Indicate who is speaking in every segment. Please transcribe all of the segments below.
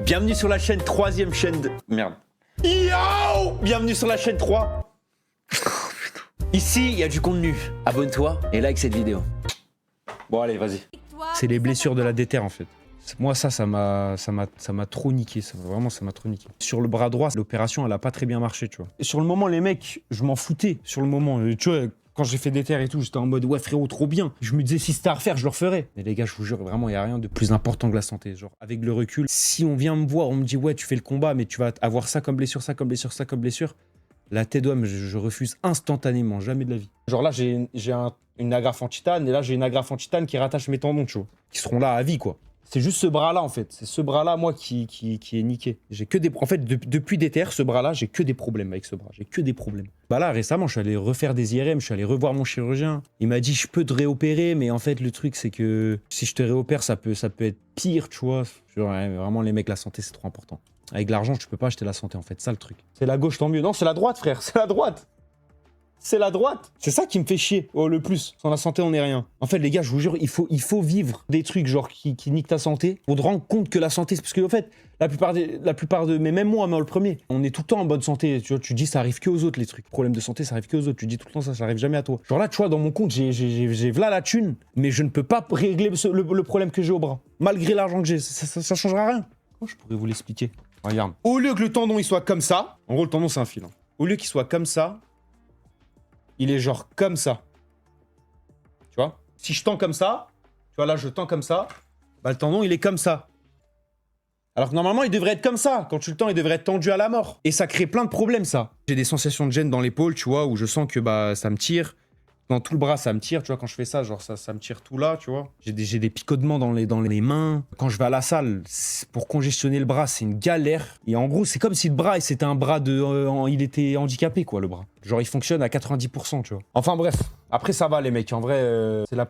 Speaker 1: Bienvenue sur la chaîne, troisième chaîne de... Merde. Yo! Bienvenue sur la chaîne 3. Ici, il y a du contenu. Abonne-toi et like cette vidéo. Bon, allez, vas-y.
Speaker 2: C'est les blessures de la déterre en fait. Moi ça m'a trop niqué, vraiment ça m'a trop niqué. Sur le bras droit, l'opération elle a pas très bien marché, tu vois. Et sur le moment les mecs, je m'en foutais sur le moment, tu vois, quand j'ai fait déterre et tout, j'étais en mode ouais frérot trop bien. Je me disais si c'était à refaire, je le referais. Mais les gars, je vous jure vraiment, il y a rien de plus important que la santé, genre avec le recul. Si on vient me voir, on me dit ouais, tu fais le combat mais tu vas avoir ça comme blessure, ça comme blessure, ça comme blessure. La tête d'homme, je refuse instantanément, jamais de la vie. Genre là, j'ai une agrafe en titane et là j'ai une agrafe en titane qui rattache mes tendons, tu vois, qui seront là à vie quoi. C'est juste ce bras-là, en fait. C'est ce bras-là, moi, qui est niqué. J'ai que des... En fait, depuis déterre, ce bras-là, j'ai que des problèmes avec ce bras. J'ai que des problèmes. Bah là, récemment, je suis allé refaire des IRM, je suis allé revoir mon chirurgien. Il m'a dit, je peux te réopérer, mais en fait, le truc, c'est que si je te réopère, ça peut être pire, tu vois. Genre, ouais, vraiment, les mecs, la santé, c'est trop important. Avec l'argent, tu peux pas acheter la santé, en fait. Ça, le truc. C'est la gauche, tant mieux. Non, c'est la droite, frère. C'est la droite. C'est la droite. C'est ça qui me fait chier, le plus. Sans la santé, on n'est rien. En fait, les gars, je vous jure, il faut vivre des trucs genre qui niquent ta santé pour te rendre compte que la santé, c'est parce que en fait, la plupart de, mais même moi, le premier, on est tout le temps en bonne santé. Tu vois, tu dis ça arrive que aux autres les trucs. Problème de santé, ça arrive que aux autres. Tu dis tout le temps ça arrive jamais à toi. Genre là, tu vois, dans mon compte, j'ai v'là la thune, mais je ne peux pas régler le problème que j'ai au bras, malgré l'argent que j'ai. Ça changera rien. Comment je pourrais vous l'expliquer? Regarde. Au lieu que le tendon il soit comme ça, en gros, le tendon c'est un fil. Hein. Au lieu qu'il soit comme ça. Il est genre comme ça. Tu vois? Si je tends comme ça, tu vois là, je tends comme ça, bah le tendon, il est comme ça. Alors que normalement, il devrait être comme ça. Quand tu le tends, il devrait être tendu à la mort. Et ça crée plein de problèmes, ça. J'ai des sensations de gêne dans l'épaule, tu vois, où je sens que bah ça me tire. Dans tout le bras, ça me tire, tu vois, quand je fais ça, genre ça me tire tout là, tu vois. J'ai des picotements dans les mains. Quand je vais à la salle, pour congestionner le bras, c'est une galère. Et en gros, c'est comme si le bras, c'était un bras de... il était handicapé, quoi, le bras. Genre, il fonctionne à 90%, tu vois. Enfin, bref. Après, ça va, les mecs. En vrai, c'était la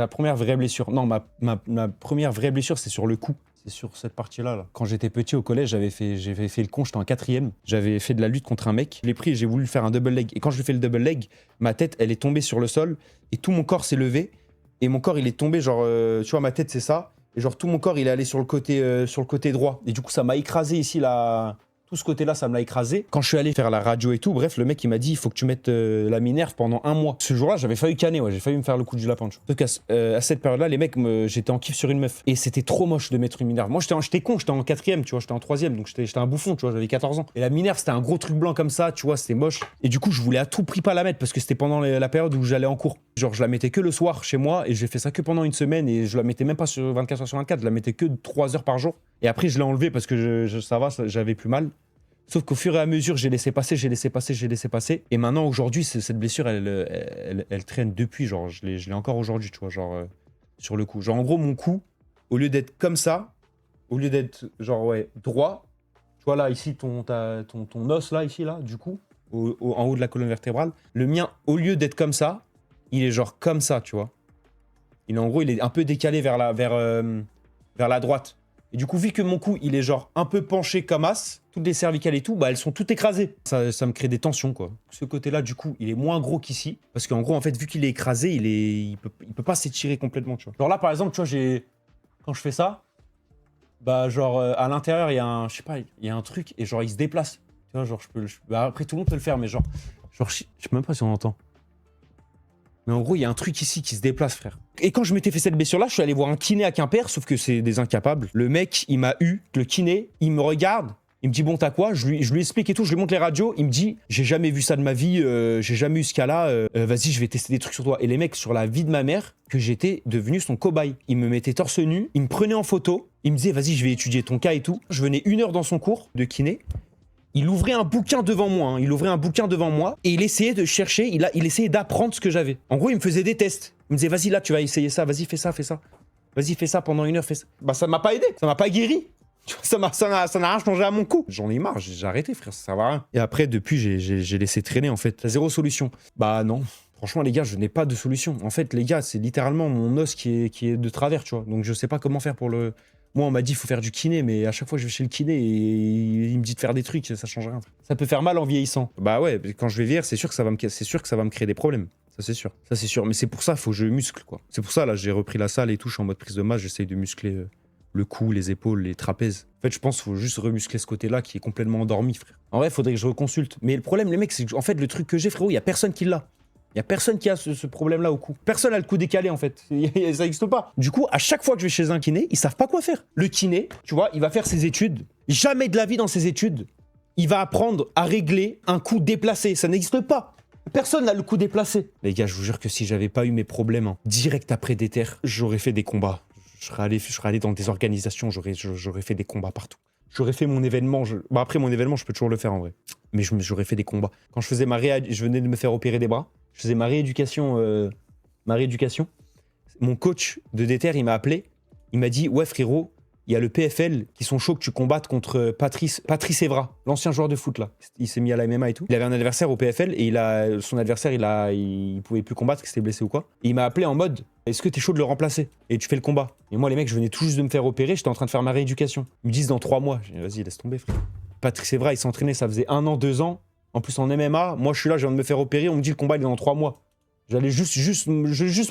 Speaker 2: première vraie blessure. Non, ma première vraie blessure, c'est sur le cou. C'est sur cette partie-là. Là. Quand j'étais petit au collège, j'avais fait le con, j'étais en 4e. J'avais fait de la lutte contre un mec. Je l'ai pris et j'ai voulu faire un double leg. Et quand je fais le double leg, ma tête, elle est tombée sur le sol et tout mon corps s'est levé. Et mon corps, il est tombé, genre, tu vois, ma tête, c'est ça. Et genre, tout mon corps, il est allé sur le côté droit. Et du coup, ça m'a écrasé ici, là. Tout ce côté-là, ça me l'a écrasé. Quand je suis allé faire la radio et tout, bref, le mec, il m'a dit, il faut que tu mettes la Minerve pendant 1 mois. Ce jour-là, j'avais failli canner, ouais, j'ai failli me faire le coup du lapin. En tout cas, à cette période-là, les mecs, j'étais en kiff sur une meuf. Et c'était trop moche de mettre une Minerve. Moi, j'étais con, j'étais en 4e, tu vois, j'étais en 3e, donc j'étais un bouffon, tu vois, j'avais 14 ans. Et la Minerve, c'était un gros truc blanc comme ça, tu vois, c'était moche. Et du coup, je voulais à tout prix pas la mettre parce que c'était pendant la période où j'allais en cours. Genre, je la mettais que le soir chez moi et j'ai fait ça que pendant une semaine et je la mettais même pas sur 24 heures sur 24, je la mettais que 3 heures par jour. Et après, je l'ai enlevée parce que ça va, j'avais plus mal. Sauf qu'au fur et à mesure, j'ai laissé passer. Et maintenant, aujourd'hui, cette blessure, elle traîne depuis. Genre, je l'ai encore aujourd'hui, tu vois, genre, sur le cou. Genre, en gros, mon cou, au lieu d'être comme ça, au lieu d'être, genre, ouais, droit, tu vois, là, ici, ton os, là, ici, là, du cou, en haut de la colonne vertébrale, le mien, au lieu d'être comme ça, il est genre comme ça, tu vois. En gros, il est un peu décalé vers la droite. Et du coup, vu que mon cou, il est genre un peu penché comme as, toutes les cervicales et tout, bah elles sont toutes écrasées. Ça me crée des tensions, quoi. Ce côté-là, du coup, il est moins gros qu'ici. Parce qu'en gros, en fait, vu qu'il est écrasé, il peut pas s'étirer complètement, tu vois. Genre là, par exemple, tu vois, quand je fais ça, bah genre, à l'intérieur, il y a un, je sais pas, il y a un truc, et genre, il se déplace. Tu vois, genre, bah, après, tout le monde peut le faire, mais genre je sais même pas si on entend. Mais en gros, il y a un truc ici qui se déplace, frère. Et quand je m'étais fait cette blessure-là, je suis allé voir un kiné à Quimper, sauf que c'est des incapables. Le mec, il m'a eu, le kiné, il me regarde, il me dit, bon, t'as quoi? Je lui explique et tout, je lui montre les radios, il me dit, j'ai jamais vu ça de ma vie, j'ai jamais eu ce cas-là, vas-y, je vais tester des trucs sur toi. Et les mecs, sur la vie de ma mère, que j'étais devenu son cobaye. Il me mettait torse nu, il me prenait en photo, il me disait, vas-y, je vais étudier ton cas et tout. Je venais 1 heure dans son cours de kiné. Il ouvrait un bouquin devant moi, et il essayait de chercher, il essayait d'apprendre ce que j'avais. En gros, il me faisait des tests. Il me disait, vas-y, là, tu vas essayer ça, vas-y, fais ça. Vas-y, fais ça pendant 1 heure, fais ça. Bah, ça m'a pas aidé, ça m'a pas guéri. Ça n'a rien changé à mon cou. J'en ai marre, j'ai arrêté, frère, ça va rien. Et après, depuis, j'ai laissé traîner, en fait. T'as 0 solution. Bah, non. Franchement, les gars, je n'ai pas de solution. En fait, les gars, c'est littéralement mon os qui est de travers, tu vois. Donc, je sais pas comment faire pour le... Moi, on m'a dit, il faut faire du kiné, mais à chaque fois, je vais chez le kiné et il me dit de faire des trucs, ça change rien. Ça peut faire mal en vieillissant. Bah ouais, quand je vais vieillir, c'est sûr que ça va me créer des problèmes. Ça, c'est sûr. Ça, c'est sûr. Mais c'est pour ça, il faut que je muscle, quoi. C'est pour ça, là, j'ai repris la salle et tout, je suis en mode prise de masse, j'essaye de muscler Le cou, les épaules, les trapèzes. En fait, je pense qu'il faut juste remuscler ce côté-là qui est complètement endormi, frère. En vrai, il faudrait que je reconsulte. Mais le problème, les mecs, c'est que, en fait, le truc que j'ai, frérot, il y a personne qui l'a. Il y a personne qui a ce problème-là au cou. Personne n'a le cou décalé, en fait. Ça n'existe pas. Du coup, à chaque fois que je vais chez un kiné, ils savent pas quoi faire. Le kiné, tu vois, il va faire ses études. Jamais de la vie dans ses études, il va apprendre à régler un cou déplacé. Ça n'existe pas. Personne n'a le cou déplacé. Les gars, je vous jure que si j'avais pas eu mes problèmes, hein, direct après Déter, j'aurais fait des combats. Je serais allé dans des organisations, j'aurais fait des combats partout. J'aurais fait mon événement. Bon, après, mon événement, je peux toujours le faire en vrai. Mais j'aurais fait des combats. Quand je faisais je venais de me faire opérer des bras. Je faisais ma rééducation. Mon coach de Déter, il m'a appelé. Il m'a dit, ouais, frérot, il y a le PFL qui sont chauds que tu combattes contre Patrice Evra, l'ancien joueur de foot là. Il s'est mis à la MMA et tout. Il avait un adversaire au PFL et son adversaire, il pouvait plus combattre, qu'il s'était blessé ou quoi. Et il m'a appelé en mode, est-ce que t'es chaud de le remplacer? Et tu fais le combat. Et moi, les mecs, je venais tout juste de me faire opérer, j'étais en train de faire ma rééducation. Ils me disent dans 3 mois. J'ai dit, vas-y, laisse tomber, frère. Patrice Evra, il s'entraînait, ça faisait 1 an, 2 ans. En plus, en MMA, moi, je suis là, je viens de me faire opérer, on me dit le combat, il est dans 3 mois. J'allais juste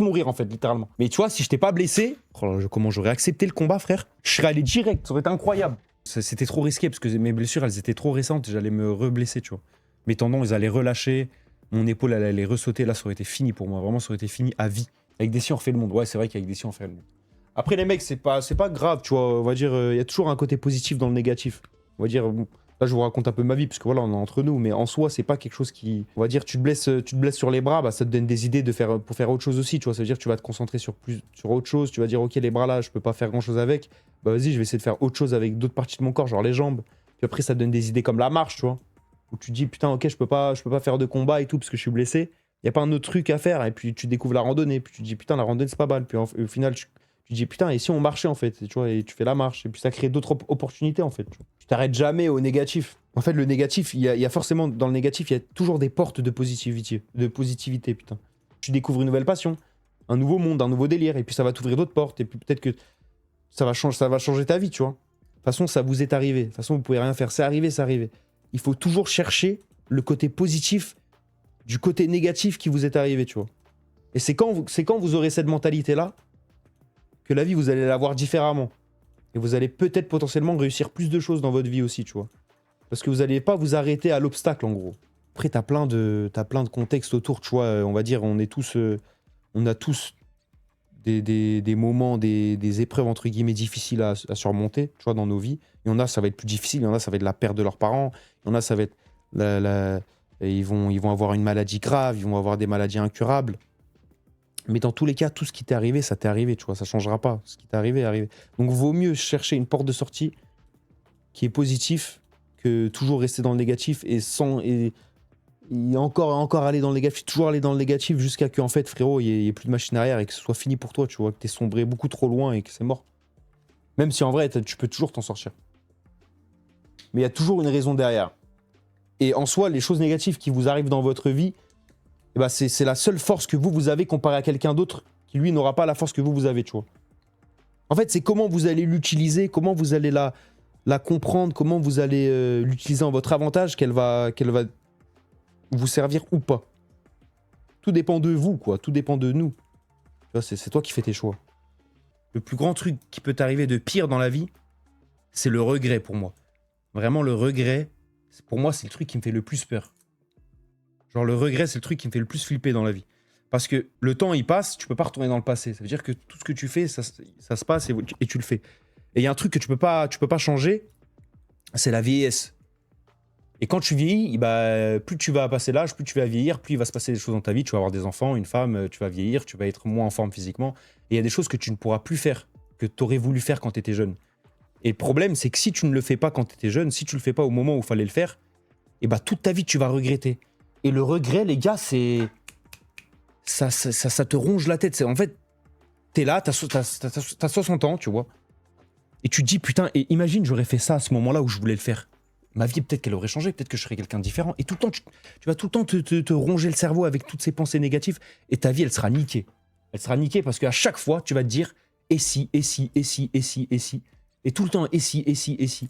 Speaker 2: mourir, en fait, littéralement. Mais tu vois, si je t'ai pas blessé, comment j'aurais accepté le combat, frère? Je serais allé direct, ça aurait été incroyable. C'était trop risqué, parce que mes blessures, elles étaient trop récentes, j'allais me reblesser, tu vois. Mes tendons, ils allaient relâcher, mon épaule, elle allait ressauter, là, ça aurait été fini pour moi. Vraiment, ça aurait été fini à vie. Avec des on refait le monde. Ouais, c'est vrai qu'avec des on refait le monde. Après, les mecs, c'est pas grave, tu vois. On va dire, il y a toujours un côté positif dans le négatif. On va dire... Là, je vous raconte un peu ma vie, parce que voilà, on est entre nous, mais en soi, c'est pas quelque chose qui... On va dire, tu te blesses sur les bras, bah, ça te donne des idées pour faire autre chose aussi, tu vois. Ça veut dire que tu vas te concentrer sur autre chose, tu vas dire, ok, les bras là, je peux pas faire grand-chose avec, bah vas-y, je vais essayer de faire autre chose avec d'autres parties de mon corps, genre les jambes. Puis après, ça te donne des idées comme la marche, tu vois. Où tu te dis, putain, ok, je peux pas faire de combat et tout, parce que je suis blessé. Y a pas un autre truc à faire, et puis tu découvres la randonnée, puis tu te dis, putain, la randonnée, c'est pas mal. Puis au final, tu te dis, putain, et si on marchait, en fait, tu vois, et tu fais la marche, et puis ça crée d'autres opportunités, en fait. Tu t'arrêtes jamais au négatif. En fait, le négatif, il y a forcément, dans le négatif, il y a toujours des portes de positivité, putain. Tu découvres une nouvelle passion, un nouveau monde, un nouveau délire, et puis ça va t'ouvrir d'autres portes, et puis peut-être que ça va changer ta vie, tu vois. De toute façon, ça vous est arrivé. De toute façon, vous pouvez rien faire. C'est arrivé, c'est arrivé. Il faut toujours chercher le côté positif du côté négatif qui vous est arrivé, tu vois. Et c'est quand vous aurez cette mentalité-là que la vie, vous allez la voir différemment. Et vous allez peut-être potentiellement réussir plus de choses dans votre vie aussi, tu vois. Parce que vous n'allez pas vous arrêter à l'obstacle, en gros. Après, t'as plein de contextes autour, tu vois. On va dire, on a tous des moments, des épreuves, entre guillemets, difficiles à surmonter, tu vois, dans nos vies. Il y en a, ça va être plus difficile. Il y en a, ça va être la perte de leurs parents. Il y en a, ça va être... Ils vont avoir une maladie grave, ils vont avoir des maladies incurables. Mais dans tous les cas, tout ce qui t'est arrivé, ça t'est arrivé, tu vois, ça changera pas. Ce qui t'est arrivé est arrivé. Donc, vaut mieux chercher une porte de sortie qui est positive que toujours rester dans le négatif et encore aller dans le négatif, toujours aller dans le négatif jusqu'à que, en fait, frérot, il n'y ait plus de machine arrière et que ce soit fini pour toi, tu vois, que t'es sombré beaucoup trop loin et que c'est mort. Même si en vrai, tu peux toujours t'en sortir. Mais il y a toujours une raison derrière. Et en soi, les choses négatives qui vous arrivent dans votre vie, eh ben c'est la seule force que vous avez comparé à quelqu'un d'autre qui, lui, n'aura pas la force que vous avez, tu vois. En fait, c'est comment vous allez l'utiliser, comment vous allez la comprendre, comment vous allez l'utiliser en votre avantage, qu'elle va vous servir ou pas. Tout dépend de vous, quoi. Tout dépend de nous. Tu vois, c'est toi qui fais tes choix. Le plus grand truc qui peut t'arriver de pire dans la vie, c'est le regret pour moi. Vraiment, le regret, pour moi, c'est le truc qui me fait le plus peur. Genre, le regret, c'est le truc qui me fait le plus flipper dans la vie. Parce que le temps, il passe, tu peux pas retourner dans le passé. Ça veut dire que tout ce que tu fais, ça se passe et tu le fais. Et il y a un truc que tu peux pas changer, c'est la vieillesse. Et quand tu vieillis, bah, plus tu vas passer l'âge, plus tu vas vieillir, plus il va se passer des choses dans ta vie. Tu vas avoir des enfants, une femme, tu vas vieillir, tu vas être moins en forme physiquement. Et il y a des choses que tu ne pourras plus faire, que tu aurais voulu faire quand tu étais jeune. Et le problème, c'est que si tu ne le fais pas quand tu étais jeune, si tu le fais pas au moment où il fallait le faire, et bah toute ta vie, tu vas regretter. Et le regret, les gars, c'est... Ça te ronge la tête. En fait, t'es là, t'as 60 ans, tu vois. Et tu te dis, putain, et imagine, j'aurais fait ça à ce moment-là où je voulais le faire. Ma vie, peut-être qu'elle aurait changé, peut-être que je serais quelqu'un de différent. Et tout le temps, tu vas tout le temps te ronger le cerveau avec toutes ces pensées négatives. Et ta vie, elle sera niquée. Elle sera niquée parce qu'à chaque fois, tu vas te dire, et si, et si, et si, et si, et si. Et tout le temps, et si, et si, et si.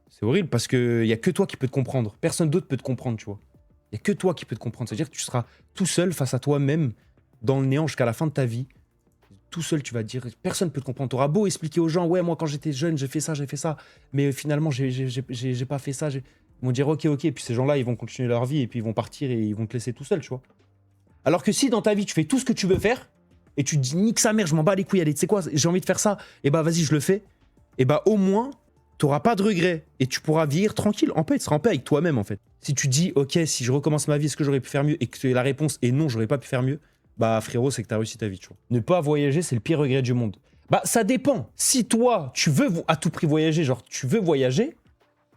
Speaker 2: C'est horrible parce qu'il n'y a que toi qui peux te comprendre. Personne d'autre peut te comprendre, tu vois. Il n'y a que toi qui peux te comprendre. C'est-à-dire que tu seras tout seul face à toi-même, dans le néant jusqu'à la fin de ta vie. tout seul, tu vas te dire, personne peut te comprendre. T'auras beau expliquer aux gens, ouais, moi quand j'étais jeune, j'ai fait ça, mais finalement, j'ai pas fait ça. Ils vont dire, ok, et puis ces gens-là, ils vont continuer leur vie et puis ils vont partir et ils vont te laisser tout seul, tu vois. Alors que si dans ta vie, tu fais tout ce que tu veux faire et tu te dis, nique sa mère, je m'en bats les couilles, allez, tu sais quoi, j'ai envie de faire ça, et bah vas-y, je le fais, et bah au moins, t'auras pas de regrets et tu pourras vivre tranquille, en paix, tu seras en paix avec toi-même en fait. Si tu dis, ok, si je recommence ma vie, est-ce que j'aurais pu faire mieux et que la réponse est non, j'aurais pas pu faire mieux, bah frérot, c'est que t'as réussi ta vie, tu vois. Ne pas voyager, c'est le pire regret du monde. Bah ça dépend. Si toi, tu veux à tout prix voyager, genre tu veux voyager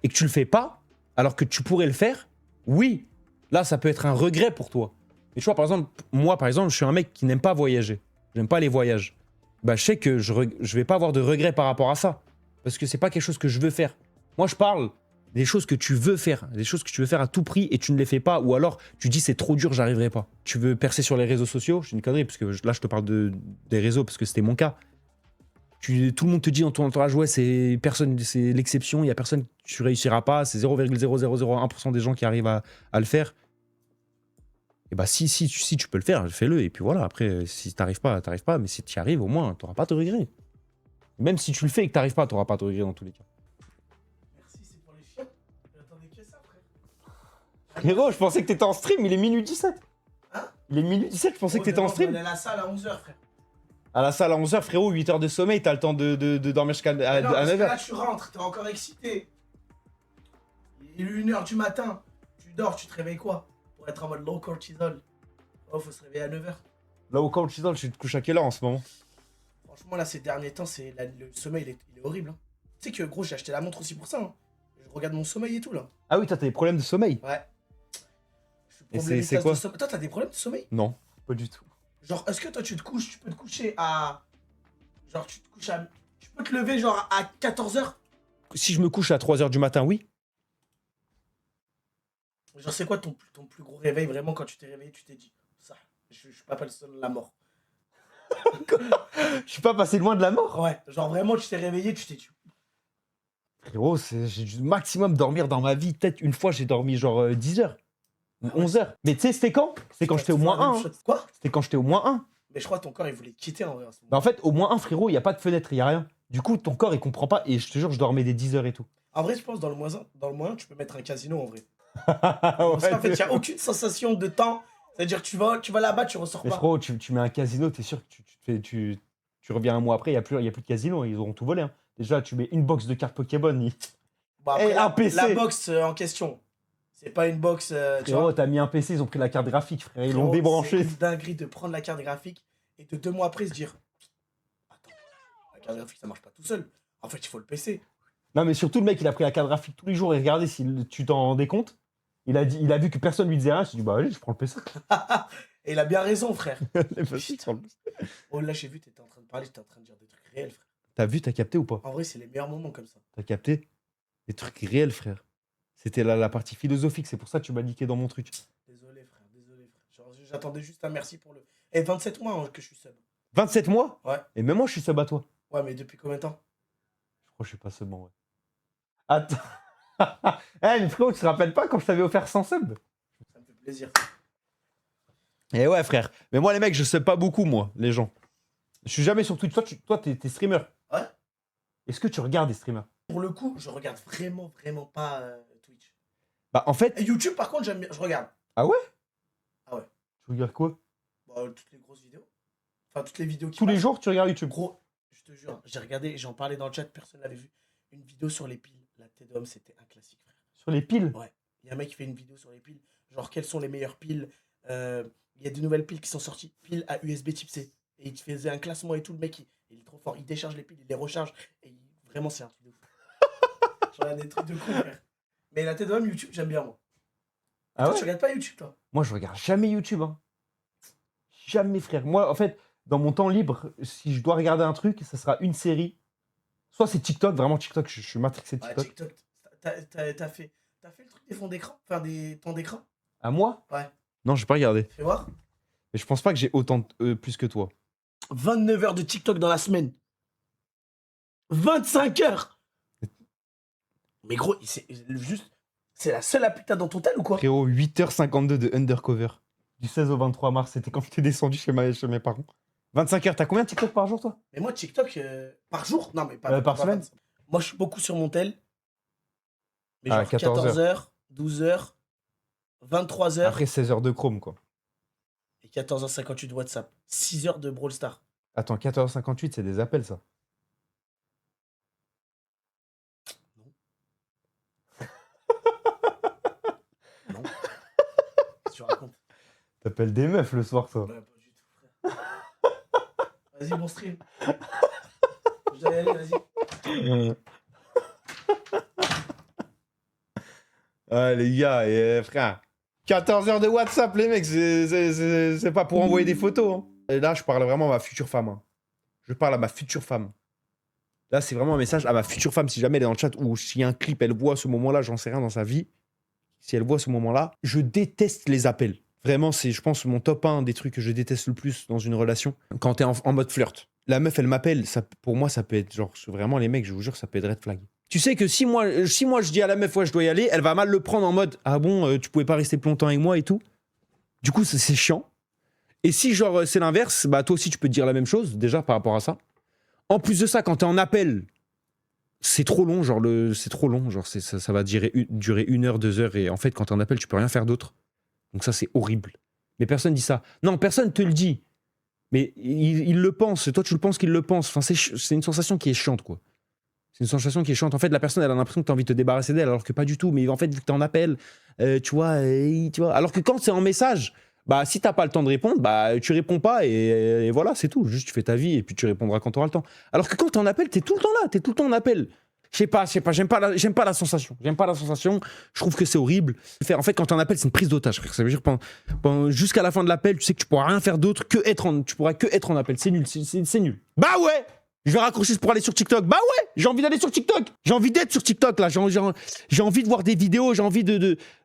Speaker 2: et que tu le fais pas, alors que tu pourrais le faire, oui, là ça peut être un regret pour toi. Mais tu vois, par exemple, moi, je suis un mec qui n'aime pas voyager. J'aime pas les voyages. Bah, je sais que je vais pas avoir de regrets par rapport à ça. Parce que c'est pas quelque chose que je veux faire. Moi, je parle des choses que tu veux faire. Des choses que tu veux faire à tout prix et tu ne les fais pas. Ou alors, tu dis c'est trop dur, j'arriverai pas. Tu veux percer sur les réseaux sociaux, c'est une connerie. Parce que là, je te parle des réseaux parce que c'était mon cas. Tout le monde te dit dans ton entourage, ouais, c'est l'exception. Il y a personne, tu réussiras pas. C'est 0,0001% des gens qui arrivent à le faire. Et bah si tu peux le faire, fais-le. Et puis voilà, après, si t'arrives pas. Mais si tu y arrives, au moins, t'auras pas de regrets. Même si tu le fais et que t'arrives pas, t'auras pas de regrets dans tous les cas.
Speaker 3: Merci, c'est pour les chiens. J'attendais que ça, frère.
Speaker 2: Frérot, je pensais que t'étais en stream, il est minuit 17.
Speaker 3: Hein?
Speaker 2: Il est minuit 17, je pensais que t'étais en stream.
Speaker 3: On est à la salle à 11h, frère.
Speaker 2: À la salle à 11h, frérot, 8 heures de sommeil, t'as le temps de dormir jusqu'à
Speaker 3: Non, parce que
Speaker 2: 9h.
Speaker 3: là, tu rentres, t'es encore excité. Il est 1h du matin. Tu dors, tu te réveilles quoi? Pour être en mode low cortisol. Oh, faut se réveiller à 9h.
Speaker 2: Là au cortisol, tu te couches à quelle heure en ce moment?
Speaker 3: Franchement, là, ces derniers temps, le sommeil, il est horrible. Hein. Tu sais que, gros, j'ai acheté la montre aussi pour ça. Hein. Je regarde mon sommeil et tout, là.
Speaker 2: Ah oui, toi t'as des problèmes de sommeil?
Speaker 3: Ouais.
Speaker 2: Et c'est quoi?
Speaker 3: Toi, t'as des problèmes de sommeil?
Speaker 2: Non, pas du tout.
Speaker 3: Genre, est-ce que toi, tu peux te coucher à... Genre, tu peux te lever, genre, à 14h?
Speaker 2: Si je me couche à 3h du matin, oui.
Speaker 3: Genre, c'est quoi ton plus gros réveil, vraiment, quand tu t'es réveillé, tu t'es dit, ça, je suis pas passé loin de la mort.
Speaker 2: Je suis pas passé loin de la mort.
Speaker 3: Ouais, genre, vraiment, tu t'es réveillé, tu t'es dit...
Speaker 2: Frérot, j'ai dû maximum dormir dans ma vie. Peut-être une fois, j'ai dormi genre 10 heures. Ou 11 heures. Mais tu sais, c'était quand? C'était quand j'étais au moins 1.
Speaker 3: Quoi?
Speaker 2: C'était quand j'étais au moins 1.
Speaker 3: Mais je crois que ton corps, il voulait quitter en vrai. En ce moment.
Speaker 2: Bah en fait, au moins 1, frérot, il n'y a pas de fenêtre, il n'y a rien. Du coup, ton corps, il comprend pas. Et je te jure, je dormais des 10 heures et tout.
Speaker 3: En vrai, je pense dans le moins 1, tu peux mettre un casino en vrai.
Speaker 2: Ouais,
Speaker 3: Parce qu'en fait, il n'y a aucune sensation de temps. C'est-à-dire, tu vas là-bas, tu ressors
Speaker 2: mais
Speaker 3: pas.
Speaker 2: frérot, tu mets un casino, t'es sûr que tu reviens un mois après, il n'y a plus de casino, ils auront tout volé. Hein. Déjà, tu mets une box de cartes Pokémon.
Speaker 3: Bon, après,
Speaker 2: Eh, un PC.
Speaker 3: la box en question, c'est pas une box. Tu
Speaker 2: Frérot,
Speaker 3: vois,
Speaker 2: t'as mis un PC, ils ont pris la carte graphique, frère. Ils l'ont
Speaker 3: frérot,
Speaker 2: débranché.
Speaker 3: C'est une dinguerie de prendre la carte graphique et de 2 mois après se dire attends, la carte graphique, ça marche pas tout seul. En fait, il faut le PC.
Speaker 2: Non, mais surtout, le mec, il a pris la carte graphique tous les jours et regardez si tu t'en rendais compte. Il a vu que personne lui disait rien. Il s'est dit, bah allez, je prends le PC.
Speaker 3: Et il a bien raison, frère.
Speaker 2: Putain.
Speaker 3: Oh, là, j'ai vu, t'étais en train de parler, t'étais en train de dire des trucs réels, frère.
Speaker 2: T'as vu, t'as capté ou pas?
Speaker 3: En vrai, c'est les meilleurs moments comme ça.
Speaker 2: T'as capté? Des trucs réels, frère. C'était la partie philosophique, c'est pour ça que tu m'as niqué dans mon truc.
Speaker 3: Désolé, frère, désolé, frère. Genre, j'attendais juste un merci pour le. Et 27 mois hein, que je suis sub.
Speaker 2: 27 mois?
Speaker 3: Ouais.
Speaker 2: Et même moi, je suis sub à toi.
Speaker 3: Ouais, mais depuis combien de temps?
Speaker 2: Je crois que je suis pas sub en vrai. Attends. Eh, mais frérot, tu te rappelles pas quand je t'avais offert 100 subs?
Speaker 3: Ça me fait plaisir.
Speaker 2: Eh ouais, frère. Mais moi, les mecs, je sub pas beaucoup, moi, les gens. Je suis jamais sur Twitch. Toi, t'es streamer.
Speaker 3: Ouais.
Speaker 2: Est-ce que tu regardes des streamers?
Speaker 3: Pour le coup, je regarde vraiment pas Twitch.
Speaker 2: Bah, en fait.
Speaker 3: Et YouTube, par contre, j'aime bien. Je regarde.
Speaker 2: Ah ouais?
Speaker 3: Ah ouais.
Speaker 2: Tu regardes quoi?
Speaker 3: Bah, toutes les grosses vidéos. Enfin, toutes les vidéos qui
Speaker 2: Tous les
Speaker 3: passent.
Speaker 2: jours, tu regardes YouTube?
Speaker 3: Gros, je te jure, j'ai regardé, j'en parlais dans le chat, personne l'avait vu. Une vidéo sur les piles. La tête d'homme, c'était un classique, frère.
Speaker 2: Sur les piles?
Speaker 3: Ouais. Il y a un mec qui fait une vidéo sur les piles. Genre, quelles sont les meilleures piles? Il y a des nouvelles piles qui sont sorties. Piles à USB type C. Et il faisait un classement et tout. Le mec, il est trop fort. Il décharge les piles, il les recharge. Et vraiment, c'est un truc de fou. Genre, des trucs de con, frère. Mais la tête d'homme, YouTube, j'aime bien, moi.
Speaker 2: Ah
Speaker 3: Toi,
Speaker 2: ouais?
Speaker 3: tu regardes pas YouTube, toi?
Speaker 2: Moi, je regarde jamais YouTube. Hein. Jamais, frère. Moi, en fait, dans mon temps libre, si je dois regarder un truc, ça sera une série. Soit c'est TikTok, vraiment TikTok, je suis matrixé de
Speaker 3: Ouais,
Speaker 2: TikTok.
Speaker 3: TikTok. T'as fait le truc des fonds d'écran? Enfin, des temps d'écran?
Speaker 2: À moi?
Speaker 3: Ouais.
Speaker 2: Non, j'ai pas regardé.
Speaker 3: Fais voir.
Speaker 2: Mais je pense pas que j'ai autant plus que toi.
Speaker 3: 29 heures de TikTok dans la semaine. 25 heures. Mais gros, c'est la seule appli que t'as dans ton tel ou quoi?
Speaker 2: Frérot, 8h52 de Undercover. Du 16 au 23 mars, c'était quand j'étais descendu chez mes parents. 25 heures, t'as combien de TikTok par jour, toi?
Speaker 3: Mais moi, TikTok, par jour? Non, mais pas
Speaker 2: Par
Speaker 3: pas
Speaker 2: semaine?
Speaker 3: 25. Moi, je suis beaucoup sur mon tel. Mais
Speaker 2: Ah,
Speaker 3: genre
Speaker 2: 14
Speaker 3: 14 heures, 12 heures, 23 heures
Speaker 2: Après 16 heures de Chrome, quoi.
Speaker 3: et 14h58 de WhatsApp. 6 heures de Brawl Stars.
Speaker 2: Attends, 14h58, c'est des appels, ça.
Speaker 3: Non. Qu'est-ce que tu racontes?
Speaker 2: T'appelles des meufs le soir, toi.
Speaker 3: Ouais, pas du tout, frère. Vas-y, bon stream. Je dois y aller, vas-y.
Speaker 2: Ah, les gars, frère. 14 heures de WhatsApp, les mecs, c'est pas pour envoyer des photos. Hein. Et là, je parle vraiment à ma future femme. Hein. Je parle à ma future femme. Là, c'est vraiment un message à ma future femme. Si jamais elle est dans le chat ou s'il y a un clip, elle voit ce moment-là, j'en sais rien dans sa vie. Si elle voit ce moment-là, je déteste les appels. Vraiment, c'est, je pense, mon top 1 des trucs que je déteste le plus dans une relation. Quand t'es en mode flirt. La meuf, elle m'appelle, ça, pour moi, ça peut être genre, vraiment, les mecs, je vous jure, ça peut être red flag. Tu sais que si moi je dis à la meuf, ouais, je dois y aller, elle va mal le prendre en mode, ah bon, tu pouvais pas rester plus longtemps avec moi et tout. Du coup, c'est chiant. Et si, genre, c'est l'inverse, bah, toi aussi, tu peux te dire la même chose, déjà, par rapport à ça. En plus de ça, quand t'es en appel, c'est trop long, genre, c'est trop long, genre, ça va durer 1 heure, 2 heures, et en fait, quand t'es en appel, tu peux rien faire d'autre. Donc ça, c'est horrible. Mais personne dit ça. Non, personne te le dit. Mais il le pense, toi, tu le penses qu'il le pense. Enfin, c'est une sensation qui est chiante, quoi. C'est une sensation qui est chiante. En fait, la personne, elle a l'impression que tu as envie de te débarrasser d'elle, alors que pas du tout. Mais en fait, vu que tu en appelles, tu vois. Alors que quand c'est en message, bah, si t'as pas le temps de répondre, bah, tu réponds pas et voilà, c'est tout. Juste, tu fais ta vie et puis tu répondras quand tu auras le temps. Alors que quand tu en appelles, tu es tout le temps là, tu es tout le temps en appel. Je sais pas, j'aime pas la sensation. J'aime pas la sensation. Je trouve que c'est horrible. En fait, quand tu en appelles, c'est une prise d'otage, frère. Ça veut dire jusqu'à la fin de l'appel, tu sais que tu pourras rien faire d'autre tu pourras que être en appel. C'est nul, c'est nul. Bah ouais! Je vais raccrocher pour aller sur TikTok. Bah ouais, j'ai envie d'aller sur TikTok. J'ai envie d'être sur TikTok là. J'ai envie de voir des vidéos. J'ai envie